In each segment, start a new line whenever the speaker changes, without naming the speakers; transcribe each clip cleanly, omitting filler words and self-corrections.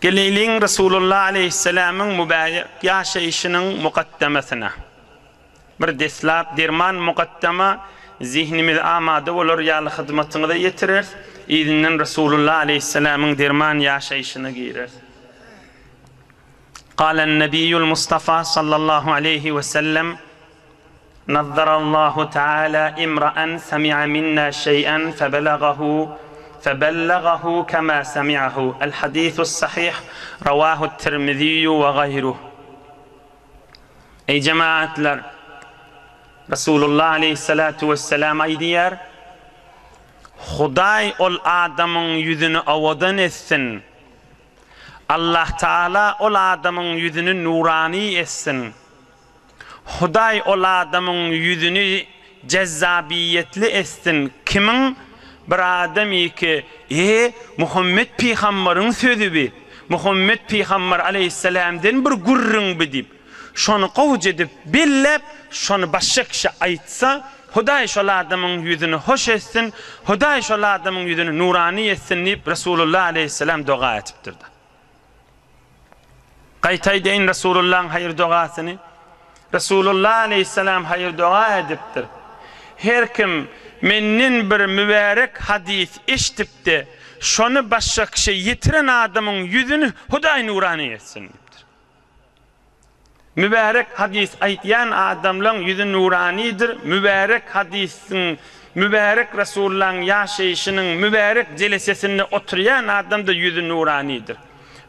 Geleyliğin Resulullah Aleyhisselam'ın mübarek yaşayışının mukaddemesine. Bir deslap derman mukaddema zihnimiz amade olur, yalı hizmetini de yetirir. İzinden Resulullah Aleyhisselam'ın derman yaşayışını girer. Kâlen Nebiyyul Mustafa sallallahu aleyhi ve sellem Nazzarallahu Teala imra'an semi'a minna şey'en febellagahu kema semi'ahu. El hadithus sahih ravahu Tirmizi ve gayruh. Ey cemaatler, Resulullah Aleyhissalatu vesselam aydiyer, Huday ol adamın yüzünü avadan etsin. Allah Teala ol adamın yüzünü nurani etsin. Huday ol adamın yüzünü cezzabiyetli etsin. Kimin? Bir adamı ki Muhammed Peygamber'in sözü bi. Muhammed Peygamber Aleyhisselam'dan bir gurrun bi deyip şonu qavuc edip billep şonu başka kişi aytsa Huday şol adamın yüzünü hoş etsin, Huday şol adamın yüzünü nurani etsin deyip Resulullah Aleyhisselam dua etiptir. Qaytay deyin Resulullah'ın hayır duasını. Resulullah Aleyhisselam hayır dua ediptir. Her kim menin bir mübarek hadis iştip de şonu başka kişi yitiren adamın yüzünü Huday nurani etsin deyiptir. Mübarek hadis aytyan adamların yüzü nuranidir. Mübarek hadisin, mübarek Resulullah'ın yaşayışının mübarek celesesinde oturuyan adam da yüzü nuranidir.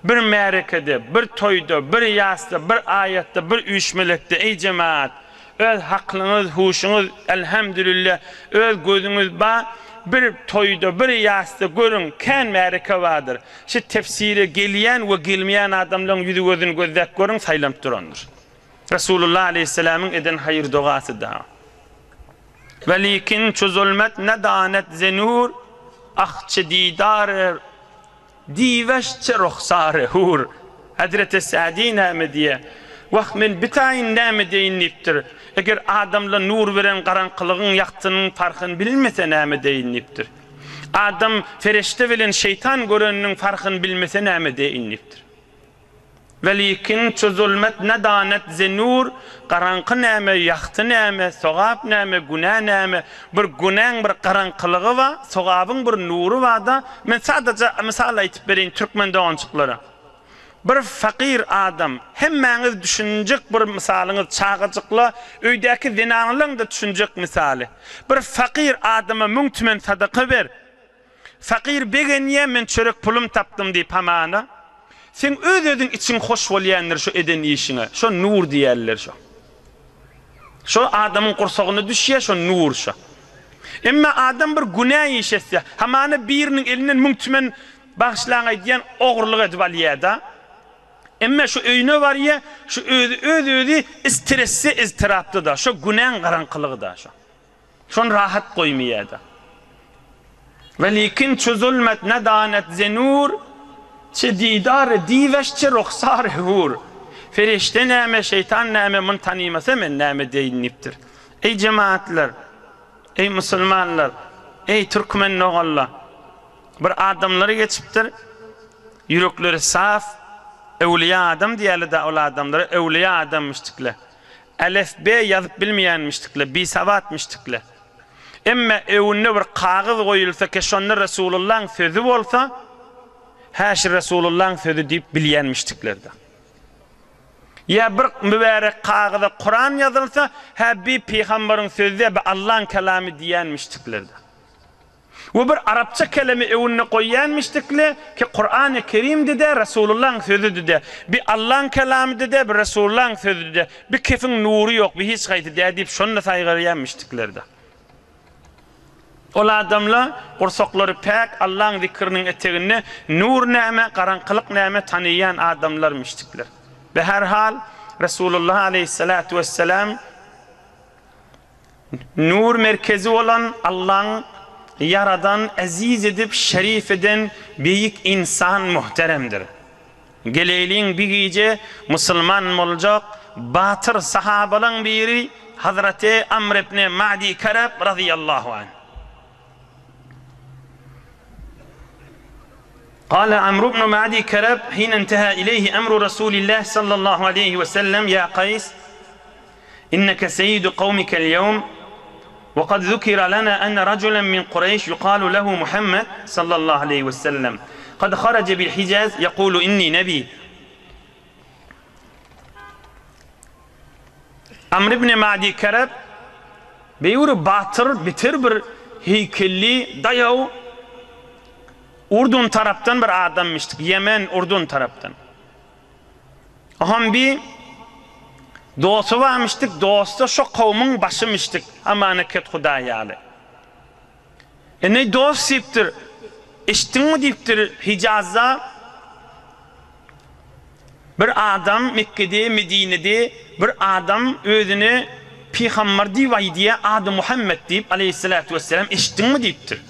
Bir merekede, bir toyda, bir yasta, bir ayette, bir üşmelekte ey cemaat, öz haklınız, huşunuz elhamdülillah, öz gözünüz ba, bir toyda, bir yasta görün, ken mereke vardır. Şu tefsire geliyen ve gelmeyen adamların yüzü gözünü gözlek görün, saylanıp durandır. Resulullah Aleyhisselam'ın eden hayır duası da. Velikin çözülmet nedanet zenur, ahçe didar diveşçe ruhsarı hur. Hazreti Sa'di nâme diye. Vahmin bitayin nâme deyinliptir. Eğer adamla nur veren karanqılığın yaktının farkını bilmese nâme deyinliptir. Adam ferişte velen şeytan göreninin farkını bilmese nâme deyinliptir. Velikin çözülmet nedanet zenur, karanqı nâme, yaktı nâme, soğab nâme, günah nâme, bir günahın bir karanqılığı var, soğabın bir nuru var da, ben sadece misal aytıp vereyim Türkmen doğançıkları. Bir fakir adam, hemmeniz düşünecek bir misalınız çağıcıkla, öydeki zinanılığın da düşünecek misali. Bir fakir adama müntümen sadaka ver. Fakir begeniye men çörek pulum taptım deyip hamana. Sen özün için hoş olayanlar şu eden işine, şu nur diyerler şu. Şu adamın kursağına düşüyor, şu nur şu. Ama adam bir günah işetse, hamana birinin elinden müntümen bağışlanan diyen oğurluk edip alıyor da. Ama şu öyüne var ya, şu özü stressi, iztiraplı da, şu günahın karanqılığı da şu. Şun rahat koymaya da. Velikin çözülmet nedanet zenur, çe didar diveşçe ruhsar hur. Ferişte nâme, şeytan nâme mun tanımasa men nâme deyinliptir. Ey cemaatler, ey Müslümanlar, ey Türkmen oğullar, bir adamları geçiptir, yürekleri saf, evliya adam diyeli de ol adamları, evliya adammıştıklar. Elef B yazıp bilmeyenmiştikler, bisavatmıştıklar. Emme evine bir kağıt koyulsa ki şonda Resulullah'ın sözü olsa, haşi Resulullah'ın sözü deyip bilyenmiştiklerdi. Ya bir mübarek kağıda Kur'an yazılsa, ha bir peygamberin sözü ya bir Allah'ın kelamı diyenmiştiklerdi. Ve bir Arapça kelime evine koyanmıştıklar ki Kur'an-ı Kerim de Resulullah'ın sözü de, bir Allah'ın kelamı de, bir Resulullah'ın sözü de, bir kefin nuru yok, bir hiç gayti de deyip şonda saygılayanmıştıklardı. Ola adamla kursakları pek Allah'ın zikrinin eteğine nur nâme, karanqılık nâme tanıyan adamlarmıştıklar. Ve her hal Resulullah Aleyhissalatu vesselam nur merkezi olan Allah'ın yaradan, aziz edip şerif eden büyük insan muhteremdir. Geleyliğin bir gece Müslüman olacak batır sahabalan biri Hazreti Amr ibn Ma'di Karab radıyallahu anh. قال عمرو بن معدي كرب حين انتهى إليه أمر رسول الله صلى الله عليه وسلم يا قيس إنك سيد قومك اليوم وقد ذكر لنا أن رجلا من قريش يقال له محمد صلى الله عليه وسلم قد خرج بالحجاز يقول إني نبي. Amr ibn Ma'di Kereb beyuru batır bitir bir heykelli dayav Urdun taraftan bir adammıştık. Yemen Urdun taraftan. Aham bir dostu varmıştık. Dostu şu kavmin başımıştık. Amanaket Hudayali. Ne dost siptir? İştin mi diptir Hicaz'da? Bir adam Mekke'de, Medine'de bir adam özünü Peygamber divay diye adı Muhammed deyip aleyhissalatu vesselam iştin mi deyiptir.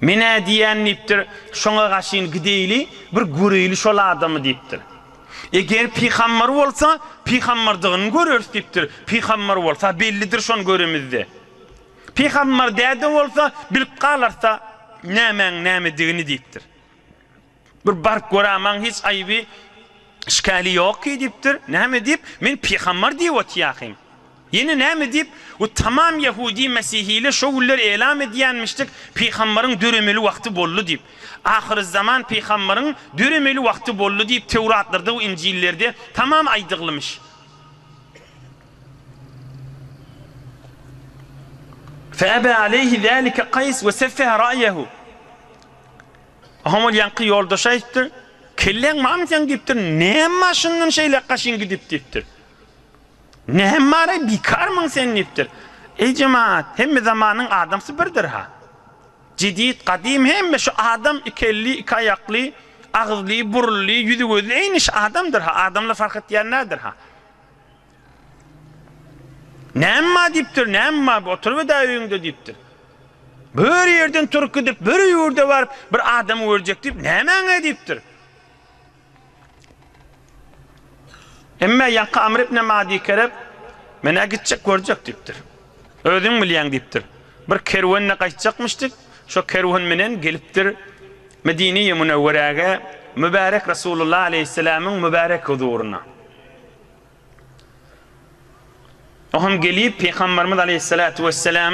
Mene diyen deyiptir. Şoňa gaşyn gideyli bir göreyli şol adamı deyiptir. Eger Peygamber olsa Peygamberdiğini görürüz deyiptir. Peygamber olsa bellidir şon görümizde. Peygamber däde olsa bilip galarsa näme deyiptir. Bir bark görämen hiç aýby işkali yok ki deyiptir. Näme deyip men Peygamber diýip otýaýym. Yeni näme deyip o tamam Yahudi Mesihili şoğullar elam ediyenmiştik. Peygamberin dürümeli vakti bollu deyip. Ahir zaman Peygamberin dürümeli vakti bollu deyip Tevratlarda o İncillerde tamam aydıglamış. فَأَبَى عَلَيْهِ ذَٰلِكَ قَيْسْ وَسَفَّهَ رَأْيَهُ. Ahomul yankı yoldaşa ayıptır. Kellen mamcan deyiptir. Näme maşyndan şeýle gaşyn gidip deyiptir. Näme ara bikarmyň sen deyiptir. Ey cemaat, hemme zamanyň adamsy birdir ha. Jidid, kadim hemme şu adam ikelli, iki ayaklı, ağızlı, burully, yüzü gözlü eýniş adamdır ha. Adamla fark etýän nädir ha? Näme deyiptir, näme oturup da öýüňde deyiptir. Bir yerden turup gidip, bir ýerde barıp bir adamy görjek deyip, näme deyiptir. Emme yanka Amr ibn Ma'di Kereb mene gitjek görjek deyiptir. Özüň bilýän deyiptir. Bir kerwanna gaýtjakmışdyk. Şo kerwan menen gelipdir Medine-i Munawwaraga mübarek Rasulullah aleyhisselam'ın mübarek huzuruna. Ohum gelip Peygamberimiz aleyhissalatu vesselam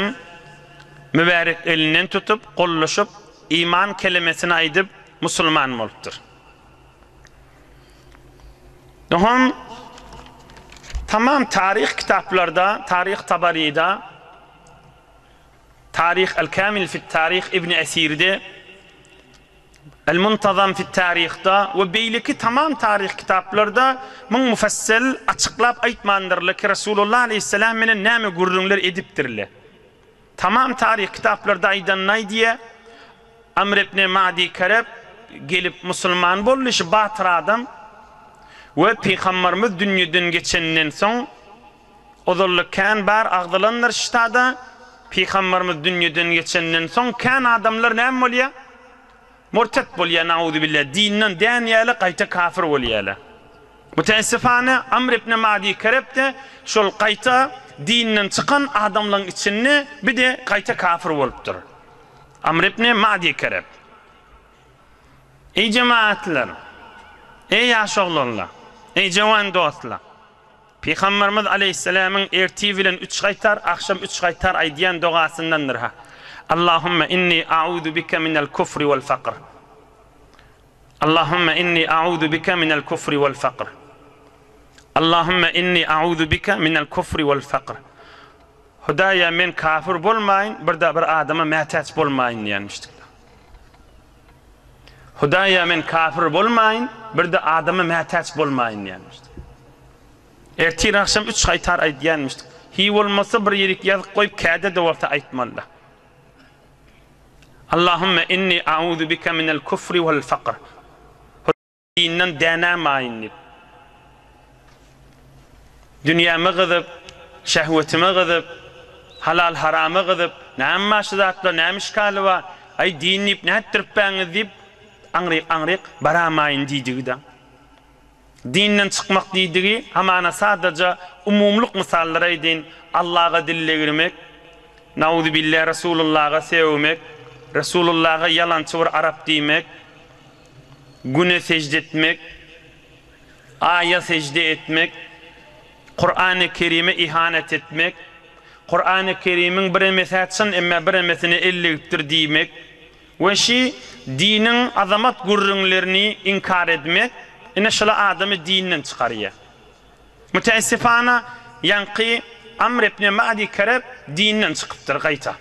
mübarek elinden tutup, kollaşıp, iman kelimesini aydıp, Müslüman bolupdur. Ohum tamam tarih kitaplarda, tarih Tabari'da, tarih El-Kamil fi Tarih İbn Esir'de, El-Muntazam fi Tarih'da ve beyleki tamam tarih kitaplarda mun mufassal açıklap aytmandırlar ki Resulullah aleyhisselam menen näme gurrunlar edipdirler. Tamam tarih kitaplarda aydanlay diye Amr ibn Ma'di Kereb gelip Müslüman bolmuş batır adam ve Peygamberimiz dünýeden geçenden soň ozurlukkan bar agdylanlar ştada Peygamberimiz dünýeden geçenden soň kan adamlar näme bolýar? Murtet bolýar nauzu billah, dinden dänýäli gaýta kafir bolýarlar. Mutaessifane Amr ibn Ma'di Kereb de şol gaýta dinden çıkan adamların içinde bir de gaýta kafir bolupdyr. Amr ibn Ma'di Kereb. Ey cemaatler, ey ýaşaglarlar, ey jawan dostlar. Peygamberimiz aleyhisselam'ın erti bilen 3 gaýtar, akşam 3 gaýtar aýdýan dogasyndandyr ha. Allahümme inni a'udu bika minel kufri vel faqr. Allahümme inni a'udu bika minel kufri vel faqr. Allahümme inni a'udu bika minel kufri vel faqr. Hudaya men kafir bolmaýyn, bir adama mätäç bolmaýyn diýenmişdik. Hudaya men kafir bolmaýyn, bir de adama mätäç bolmaýyn diýenmişdik. Ertir akşam 3 gaýtar aýdýanmışdyk. Hi bolmasa bir ýerik ýazyp goýup käde de bolsa aýtmaly. Allahümme inni a'udu bika minel kufri vel faqr. Dinden dänämäýin. Dünyama gyzyp, şehwetime gyzyp, halal harama gyzyp, näme şazatlar, näme işgali bar? Ay dinip nätdirip bäňiz diýip aňryk baramaýyn diýdigi. Dinden çykmak diýdigi hamana sadece umumluk misallar aýdyn. Allah'a dille girmek, nauzu billahi Resulullah'a sevmek, Resulullah'a yalancı bir Arap demek, güne secde etmek, aya secde etmek, Kur'an-ı Kerim'e ihanet etmek, Kur'an-ı Kerim'in bir emesatçın emme bir emesini elleyiptir demek ve dinin azamat gurrunlarını inkar etmek, şöyle adamı dininden çıkarıyor. Müteessifana yankı Amr ibn Ma'di Kereb dininden çıkıptır gayta.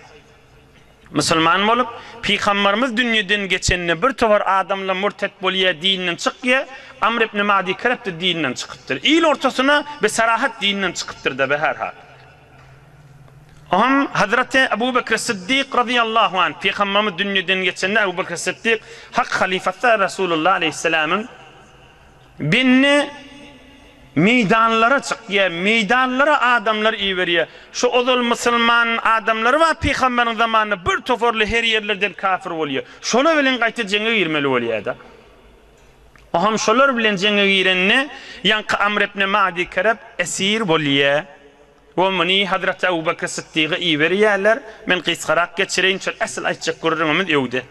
Müslüman olup, Peygamberimiz dünyadan geçenine bir tovar adamla murtet boluya dininden çıkıyor, Amr ibn Ma'di Kereb de dininden çıkıptır. İl ortasına ve sarahat dininden çıkıptır da be her hal. Hazreti Ebu Bekir Sıddık radıyallahu anh, Peygamberimiz dünyadan geçenine Ebu Bekir Sıddık, hak halifası Resulullah aleyhisselamın binni meydanlara çıkıyor, meydanlara adamlar iyi veriyor. Şu odul Müslüman adamları var Peygamberin zamanında bir toforlu her yerlerden kafir oluyor. Şola bilen qayta jenge girmeli oluyor da. Oham şolar bilen jenge girenni yankı Amr ibn Ma'di Kereb esir boluyor. Ve mani Hazreti Ebu Bekir Sıddık'ı iyi veriyorlar. Men qisqarak geçireyin çöl asıl aytacak gurrumuz evde.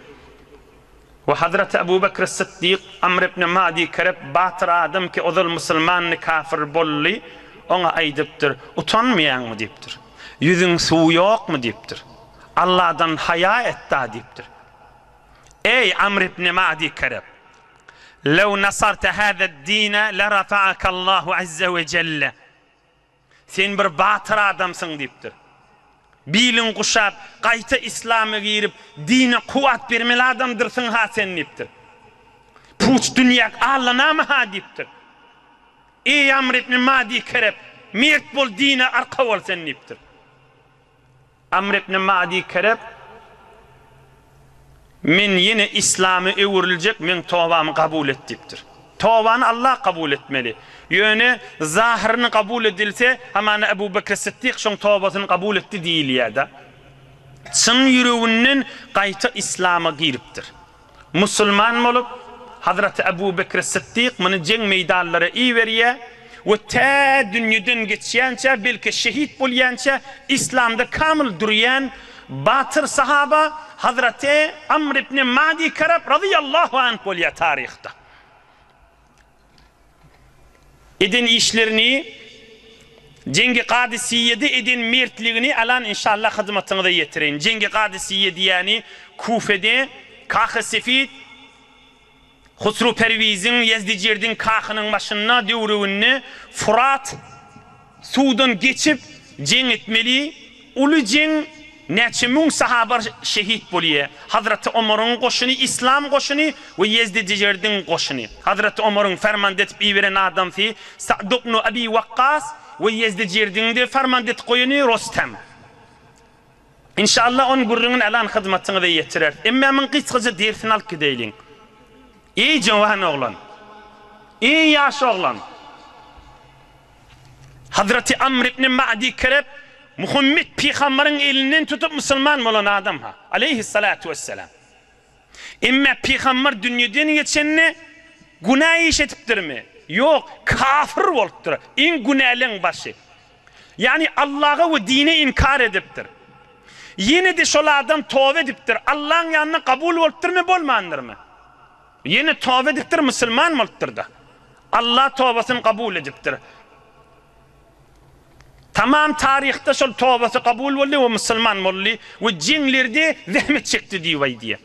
Ve Hazreti Ebu Bekir Sıddık Amr ibn Ma'di Kereb batır adam ki odul Müslümanını kafir bolli ona aydıptır. Utanmayan mı deyiptir. Yüzün suyu yok mu deyiptir. Allah'dan haya et da deyiptir. Ey Amr ibn Ma'di Kereb, lev nasarta hâzed dîne lerafa'akallahu azze ve celle. Sen bir batır adamsın deyiptir. Bilin kuşap, qayta İslam'a girip, dine kuvvet vermeli adamdırsın ha sen deyiptir. Puç dünyak Allah'na mı ha deyiptir. Ey Amr ibn Ma'di Kereb, mert bol dine arka ol sen deyiptir. Amr ibn Ma'di Kereb, men yine İslam'ı evrilecek, men tövbamı kabul et deyiptir. Tövbanı Allah kabul etmeli. Yöne zahirini kabul edilse hemen Ebu Bekir Sıddık şun tövbasını kabul etti değil ya da. Çın yüreğinin qayta İslam'a giriptir. Müslüman olup Hazreti Ebu Bekir Sıddık bunu cenk meydanlara iyi veriyor ve ta dünyadan geçiyençe belki şehit bulayança İslam'da kamil duruyan batır sahaba Hazreti Amr ibn Ma'di Kereb radıyallahu anh buluyor tarihte. Edin işlerini Cengi Kadisiye'de edin mertliğini alan inşallah hizmetine de yetirin. Cengi Kadisiye'de yani Kufe'de Kahı Sefid Husru Perviz'in Yezdicir'din kahının başına devruğunu Fırat sudan geçip ceng etmeli. Ulu ceng neçimun sahabar şehit buluyor. Hazreti Ömer'in koşunu, İslam koşunu ve Yezdicir'din koşunu. Hazreti Ömer'in fermandet bir veren adam fi Sa'd ibn Abi Vakkas ve Yezdicir'din de fermandet koyunu Rostem. İnşallah on gurrunun alan hizmetini de yetirer. Emme min kıskıcı dersini al gideylin. Ey cavan oğlan, ey yaş oğlan. Hazreti Amr ibn Ma'di Kereb Muhammed Peygamber'in elinden tutup Müslüman olan adam ha. Aleyhissalatu vesselam. Emme Peygamber dünyadan geçenine günah işetiptir mi? Yok, kafir oluptur. En günahın başı. Yani Allah'a ve dine inkar ediptir. Yine de şola adam tövbe ediptir. Allah'ın yanına kabul oluptur mu, bolmandır mı? Yine tövbe ediptir, Müslüman mı oluptur da? Allah tövbesini kabul ediptir. Tamam tarihte şol tövbesi kabul oldu ve Müslüman oldu ve cinlerde zahmet çekti diye.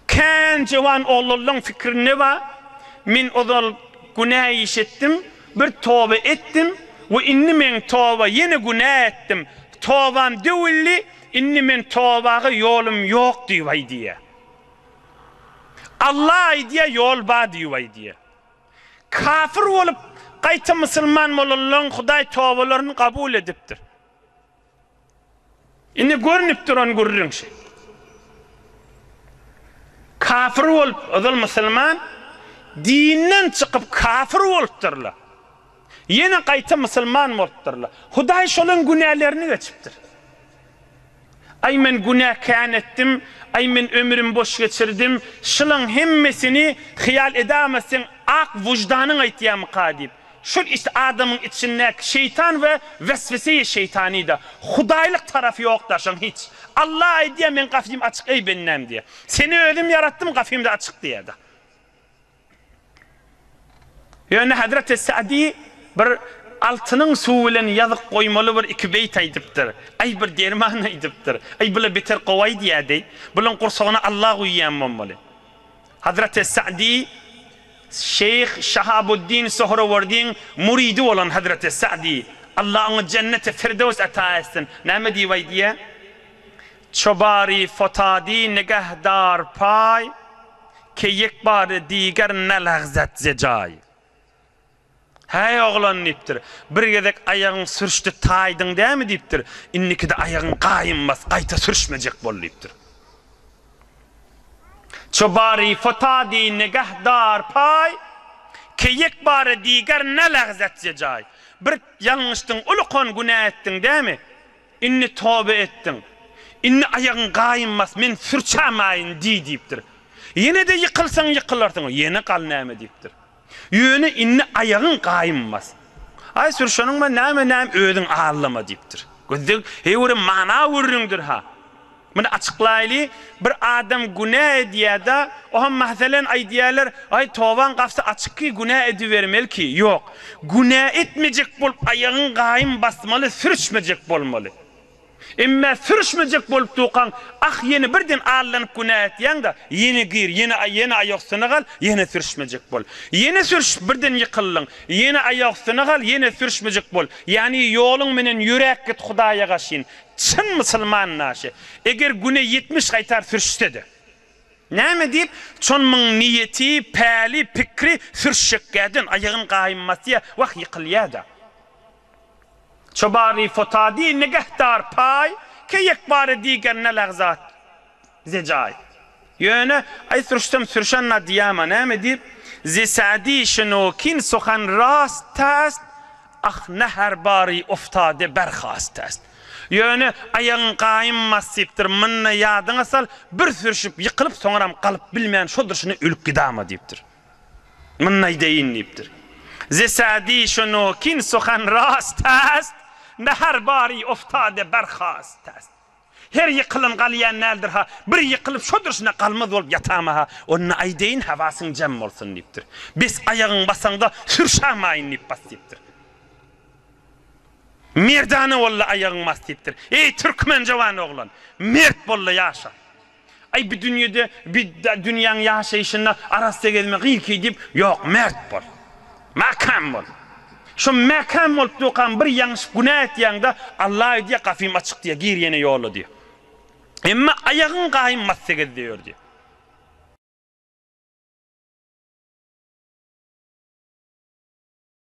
Kan cevan oğlunun fikri ne var? Min odal günah işettim, bir tövbe ettim ve inni men tövbe yine günah ettim. Tövbem değilli, inni men tövbeye yolum yok diye. Allah diye yol var diye. Kafir olup qayta Müslüman olan Huday tövbelerini kabul ediptir. İnne görünüptür on görürün şey. Kafir olup odal Müslüman dinden çıkıp kafir olupturlar. Yine qayta Müslüman olupturlar. Huday şolun günahlarını geçiptir. Ay men günah kan ettim, ay men ömrüm boş geçirdim. Şolun hemmesini hayal edemezsin. Ak vicdanın aytiyamı kadip. Şu işte adamın içindeki şeytan ve vesvese-i şeytani da hudaylık tarafı yok da hiç. Allah diye men kafim açık ey bennem diye. Seni ölüm yarattım kafim de açık diye de. Yani Hazreti Sa'di bir altının suvilen yazık koymalı bir iki beyt aydıptır. Ay bir derman aydıptır. Ay bile beter kovay diye dey. Bunun kursağına Allah uyuyanmamalı. Hazreti Sa'di Şeyh Şahabuddin Sohrawardi'nin muridi olan Hazreti Sa'di Allah'ın cennete firdevs ata etsin. Ne diye diye? Çobari fotadi nigahdar pay ki yek bar diğer ne lagzat zecay. Hey oğlan niptir. Bir gedek ayağın sürüştü taydın değil mi diptir. İnniki de ayağın qayınmaz, qayta sürüşmeyecek bol diptir. Çobari fotadi nigahdar pay ki yek bar diğer ne lagzat zecay. Bir yanlıştın, ulukon günah ettin değil mi? İnni tövbe ettin. İnni ayağın qayınmaz, men sürçamayın deyiptir. Yine de yıkılsan yıkılarsın, yine kal näme deyiptir. Yönü inni ayağın qayınmaz. Ay sürşanın ma näme ödün ağlama deyiptir. Gözdük, heyuri mana vurrundur ha. Bunu açıklaylı, bir adam günah ediyor da, o mesela ay diyorlar, ay tovan kafsa açık ki günah edivermeli ki, yok. Günah etmeyecek bolup ayağın qayın basmalı, sürüşmeyecek bolmalı. İmme sürüşmeyecek bolup tuğan, ah yeni birden ağırlanıp günah etyen da, yeni gir, yeni ayaksına kal, yeni sürüşmeyecek bol. Yeni sürüş birden yıkıllın, yeni ayaksına kal, yeni sürüşmeyecek bol. Yani yolun menen yürek git Hudaya kaşın. Çın Müslüman naşı. Eğer güne 70 kaytar sürüştedi. Ne mi deyip? Çonmun niyeti, pali, fikri sürüşecek gedin. Ayağın qayınması ya, vah yıkılya da. Çobari fotadi nigahdar pay ki yekbari diğer ne lagzat zecay. Yöne ay sürüşenna diyama ne mi deyip? Zisadi şenokin sokan rast test ah ne her bari uftade berkhast test. Yani ayağın qayınmaz deyiptir. Minna yadına sal bir sürüşüp yıkılıp sonram kalıp bilmeyen şudur şunu ölüp gidama deyiptir. Minna deyin deyiptir. Zisadi şenokin sokan rast test ne her bari uftade berkhast test. Her yıkılın qaliyan neldir ha. Bir yıkılıp şudur şuna kalmaz olup yatama ha. Onun aydeyin havasın cem olsun deyiptir. Biz ayağın basanda sürşamayın deyip bas deyiptir. Merdane valla ayağın mastiptir. Ey Türkmen cavan oğlan. Mert valla yaşa. Ay bir dünyada, bir dünyanın yaşayışında arasında gelmek ilk edip, yok mert bol. Makam bol. Şu makam olup tuğan bir yanlış günah etyen de Allah diye kafim açık diye gir yine yolu diyor. Ama ayağın qayınmaz diyor diyor.